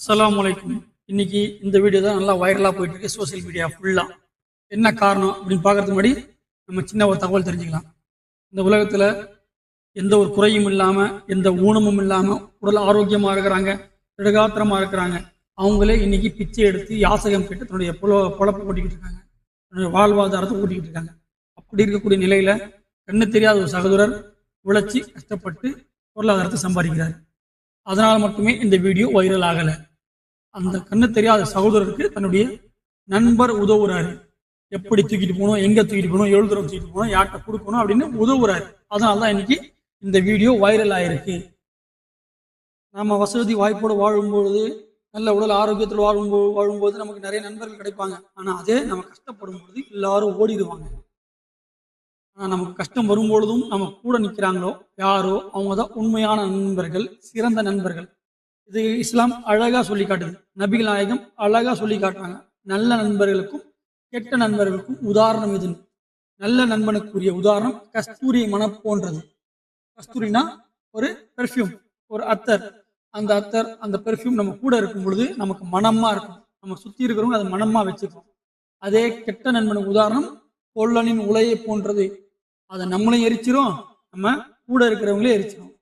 அஸ்ஸலாமு அலைக்கும். இன்னைக்கு இந்த வீடியோ தான் நல்லா வைரலாக போயிட்டு இருக்கு சோசியல் மீடியா ஃபுல்லா. என்ன காரணம் அப்படின்னு பார்க்கறதுக்கு முன்னாடி நம்ம சின்ன ஒரு தகவல் தெரிஞ்சுக்கலாம். இந்த உலகத்துல எந்த ஒரு குறையும் இல்லாம, எந்த ஊனமும் இல்லாம உடல் ஆரோக்கியமா இருக்கிறாங்க, திடகாத்திரமா இருக்கிறாங்க. அவங்களே இன்னைக்கு பிச்சை எடுத்து யாசகம் கேட்டு தன்னுடைய பொழப்பை ஓட்டிக்கிட்டு இருக்காங்க, தன்னுடைய வாழ்வாதாரத்தை ஓட்டிக்கிட்டு இருக்காங்க. அப்படி இருக்கக்கூடிய நிலையில கண்ணு தெரியாத ஒரு சகோதரர் உழைச்சி கஷ்டப்பட்டு பொருளாதாரத்தை சம்பாதிக்கிறார். அதனால மட்டுமே இந்த வீடியோ வைரல் ஆகலை. அந்த கண்ணு தெரியாத சகோதரருக்கு தன்னுடைய நண்பர் உதவுறாரு. எப்படி தூக்கிட்டு போகணும், எங்க தூக்கிட்டு போகணும், எவ்வளவு தூரம் தூக்கிட்டு போகணும், யார்கிட்ட கொடுக்கணும் அப்படின்னு உதவுறாரு. அதனாலதான் இன்னைக்கு இந்த வீடியோ வைரல் ஆயிருக்கு. நம்ம வசதி வாய்ப்போடு வாழும்பொழுது, நல்ல உடல் ஆரோக்கியத்தில் வாழும்போது நமக்கு நிறைய நண்பர்கள் கிடைப்பாங்க. ஆனா அதே நம்ம கஷ்டப்படும் பொழுது எல்லாரும் ஓடிடுவாங்க. ஆனா நமக்கு கஷ்டம் வரும்பொழுதும் நம்ம கூட நிற்கிறாங்களோ யாரோ அவங்க தான் உண்மையான நண்பர்கள், சிறந்த நண்பர்கள். இது இஸ்லாம் அழகா சொல்லி காட்டுது. நபிகள் நாயகம் அழகா சொல்லி காட்டுறாங்க. நல்ல நண்பர்களுக்கும் கெட்ட நண்பர்களுக்கும் உதாரணம் இது. நல்ல நண்பனுக்குரிய உதாரணம் கஸ்தூரி மனம் போன்றது. கஸ்தூரினா ஒரு பெர்ஃப்யூம், ஒரு அத்தர். அந்த அத்தர், அந்த பெர்ஃப்யூம் நம்ம கூட இருக்கும் பொழுது நமக்கு மனமா இருக்கும். நம்ம சுத்தி இருக்கிறவங்க அதை மனமா வச்சுக்கோம். அதே கெட்ட நண்பனுக்கு உதாரணம் கொல்லனின் உலையை போன்றது. அதை நம்மளையும் எரிச்சிரும், நம்ம கூட இருக்கிறவங்களே எரிச்சிரும்.